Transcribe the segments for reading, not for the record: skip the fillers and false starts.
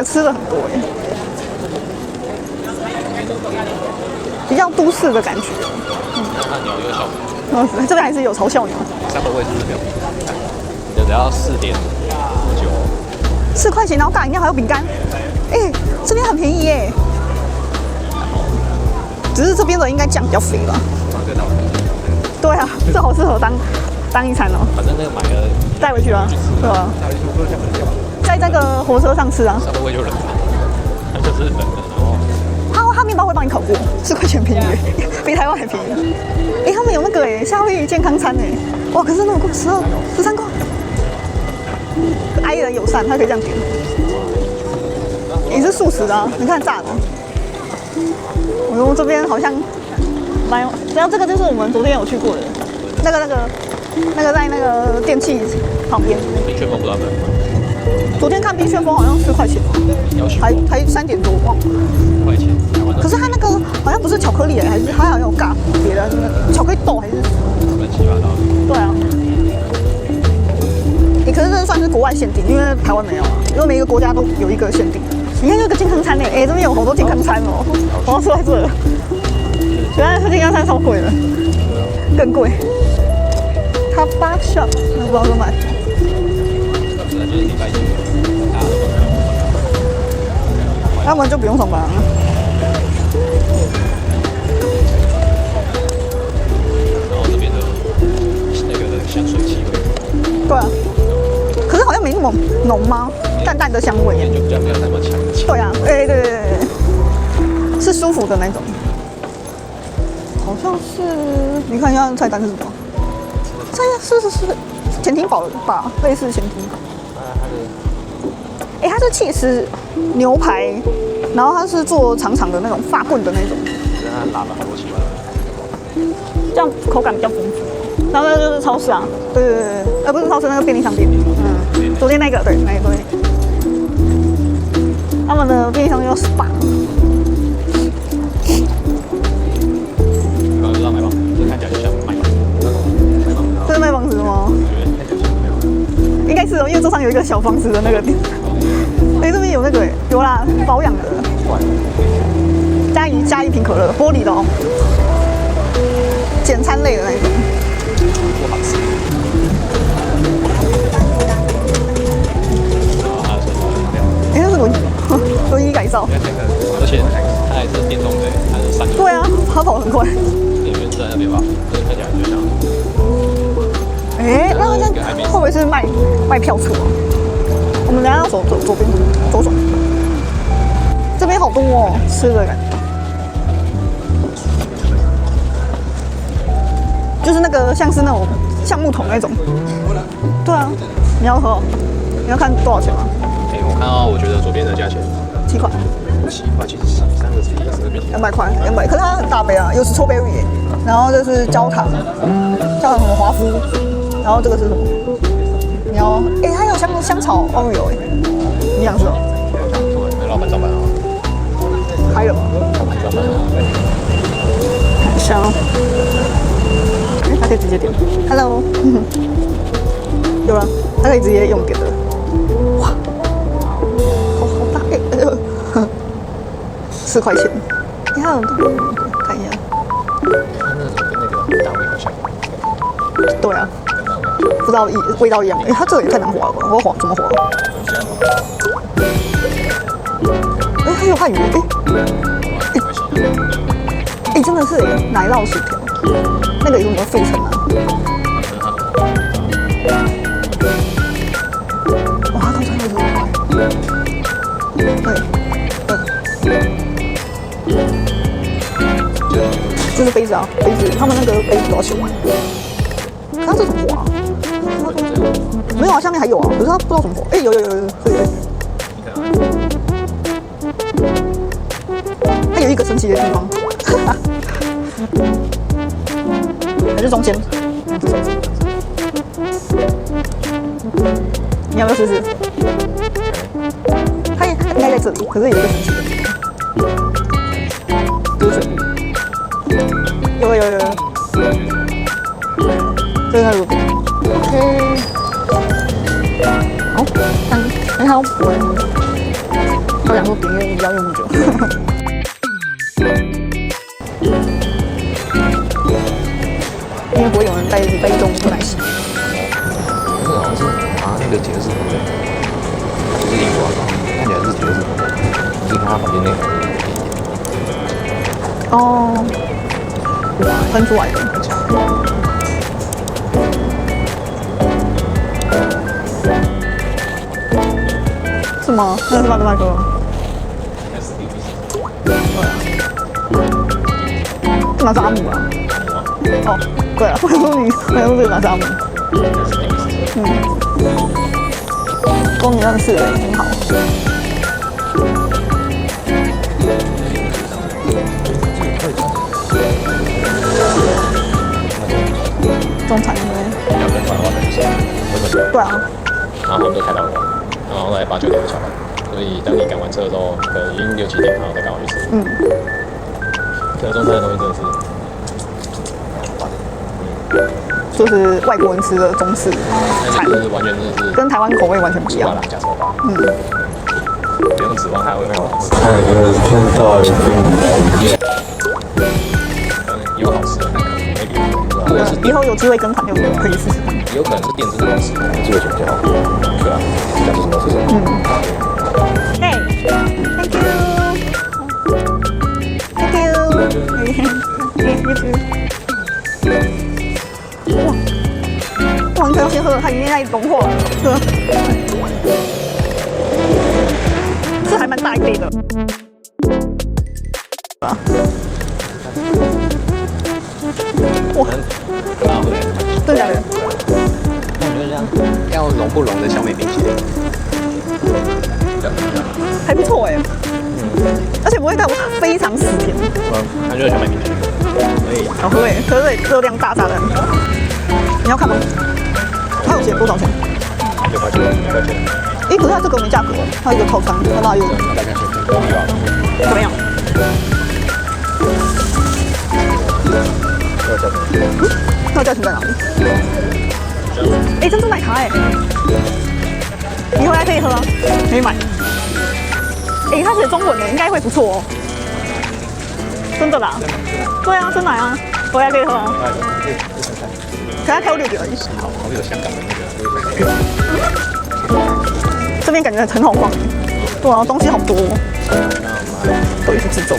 吃的很多哎，比较都市的感觉。那牛有小牛，这边还是有嘲笑牛。下个位置是没有，就只要4.9。4块钱，然后大饮料还有饼干，哎，这边很便宜耶。只是这边的应该酱比较肥吧？对啊，这好适合当一餐哦。反正那个买了带回去啊，对吧？在这个火车上吃啊。下个位就冷，它就是冷的，然后他面包会帮你烤过，4块钱便宜，比台湾还便宜。哎，他们有那个哎夏威夷健康餐哎，哇，可是那么贵，13块。爱人友善，他可以这样点。也是素食的啊，你看炸的。我们这边好像然后这个就是我们昨天有去过的，那个在那个电器旁边。冰旋风不知道能昨天看冰旋风好像4块钱，还3点多，忘了。5块钱。可是它那个好像不是巧克力还是它好像有尬别的巧克力豆还是乱七八糟。对啊。可是这算是国外限定，因为台湾没有啊，因为每个国家都有一个限定。你看这个健康餐呢，哎，这边有好多健康餐哦，我要说在这了。原来健康餐超贵的，更贵。它8 shop， 那不知道怎么买。就是礼拜一，他们就不用上班了。然后这边的那个的香水气味。对啊。可是好像没那么浓吗？淡淡的香味。就比较没有那么强。对啊，哎，对，是舒服的那种。好像是，你看一下菜单是什么？是潜艇堡吧，类似潜艇堡。哎，它是起司牛排，然后它是做长长的那种法棍的那种。它拉了好多起来。这样口感比较丰富。然后那就是超市啊，对，不是超市，那个便利商店。昨天那个，对，那个昨天。他们的便利商店叫 SPA。刚刚知道买房，这看起来就像卖房。这是卖房子吗？应该是哦，因为桌上有一个小房子的那个店。哎，这边有那个，有啦，保养的。加一瓶可乐，玻璃的哦。简餐类的那种。不好吃。哎，那是轮椅改造。而且它还是电动的，它是3个。对啊，它跑很快。电源是在那边吧？这看起来就像。哎，那会不会是卖票车？我们等下要走左边，左转。这边好多哦，吃的感觉。就是那个像是那种橡木桶那种。对啊，你要喝？你要看多少钱吗？哎，我看到，我觉得左边的价钱7块。7块，其实3个是200块，200。可是它很大杯啊，有 strawberry， 然后这是焦糖什么华夫，然后这个是什么？你要哎，它有香草 Oreo 哎，你想吃哦？那老板上班啊？开了吗？老板上班啊？看一下哦。哎，它可以直接点。Hello， 有了，它可以直接用点的。哇，好大哎，4块钱。你看，看一下。它那种跟那个大卫好像。对啊。不知道味道一样，它这个也太难滑了吧？我怎么滑？哎，还有汉语哎，真的是奶酪薯条，那个有什么费城啊？哇，它都才60块。对，这是杯子啊，他们那个杯子多少钱？它这怎么滑？没有啊，下面还有啊，可是它不知道怎么滑。哎，有，这里。它有一个神奇的地方，还是中间。你要不要试试？它应该在这里，可是有一个神奇的地方，就是有。在那路边。OK。好，还好，在礼拜一中午喝奶昔。那好像是那个杰士朋友，他就是英国吧，看起来是杰士朋友。你看他旁边那个，哦，喷出来的。很强。是吗？那是麦克哥。哪是阿姆啊？哦，对啊，我说你，我说这个哪是阿姆？说你认识的挺好。中产因为要跟台湾的就是对啊，然后他们都开到晚，然后大概8、9点就下班，所以当你赶完车的时候，可能已经6、7点，然后再赶回去吃。可是中餐的东西真的是，就是外国人吃的中式菜，就是完全是跟台湾口味完全不一样。加手法，不用指望它会好吃。看一个偏到有好吃的那个 maybe， 或者是以后有机会跟团就可以试试看。也有可能是店真的好吃，这个选比较好。对啊，想吃什么吃什么。Hey, thank you, thank you. You too. 哇，你可以先喝，它里面在融化了，是还蛮大一杯的。哇，真的假的？我觉得这样要浓不浓的小美冰淇淋，还不错哎，而且不会到非常死甜，它就是小美冰淇淋，所以好喝哎，可是热量大大的。你要看吗？它有写多少钱？ 6块钱，6块钱。可是它这个没价格，它有一个套餐，它哪有？大概是怎么样？那价钱在哪里？珍珠奶茶哎，你回来可以喝啊，可以买。它写中文的，应该会不错哦。真的啦？对啊，真奶啊，回来可以喝啊。可它开到6点而已。好有香港的那个。这边感觉很好逛，对啊，东西好多哦。对，是自助。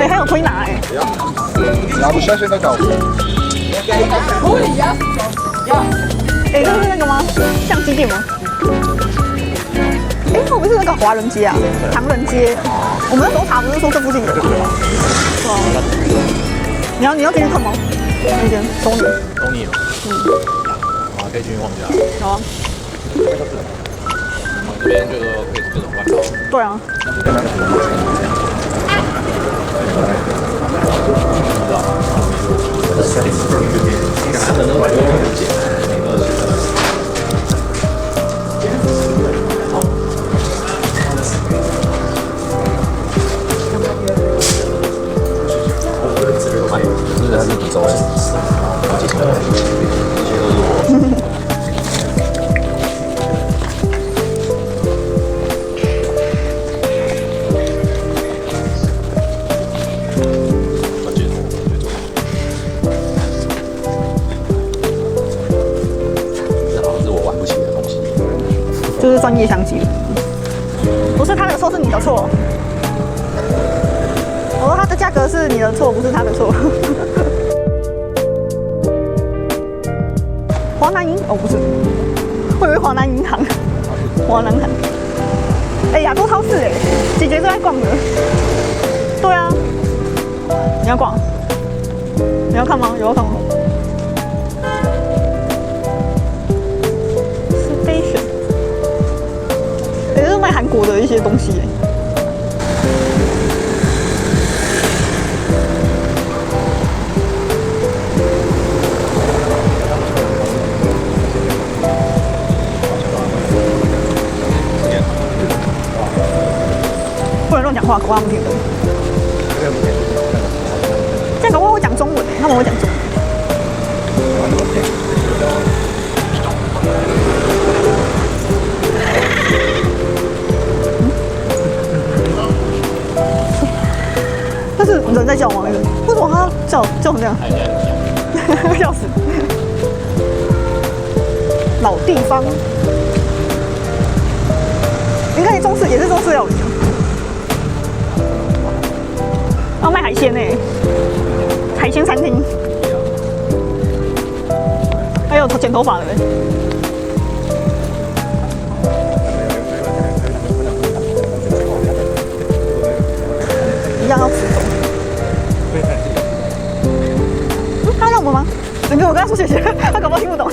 还有推拿哎。拿不下去那个。这是那个吗？相机店吗？会不会是那个华人街啊？唐人街。我们那时候查不是说这附近有吗？是啊。你要进去看吗？那间Sony。Sony。好，可以进去逛一下。好啊。这边就可以各种玩到。对啊。看的那个很简单。这是比周哎，好几条，这些都是我。就是专业相机的，不是他的错，是你的错。我说他的价格是你的错，不是他的错。华南银哦不是，我以为华南银行，华南行。亚洲超市哎，姐姐最爱逛的。对啊，你要逛？你要看吗？有要看吗？也是卖韩国的一些东西耶。不能乱讲话，搞不好他们听懂。这样搞不好会讲中文他们会讲中文。人在叫吗？为什么他叫成这样？他现在很笑死！老地方，应该中式也是中式料理。要卖海鲜呢，海鲜餐厅，还有剪头发的。一样要吃走。他让我们吗？你跟我跟他说谢谢，他搞不好听不懂。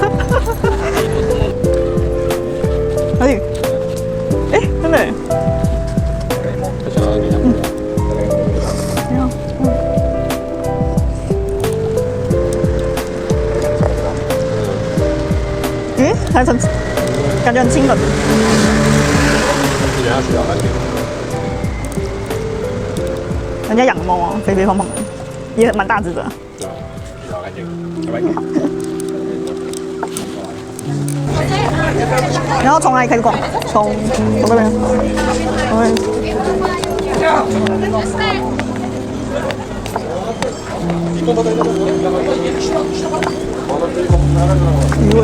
哎，哎，真的耶。不想要给他们。没有，还很感觉很清冷。你等下去啊，人家养的猫啊，肥肥胖胖的，也蛮大只的。对啊，比较干净，拜拜。然后从哪里开始逛？从这边。鱼味。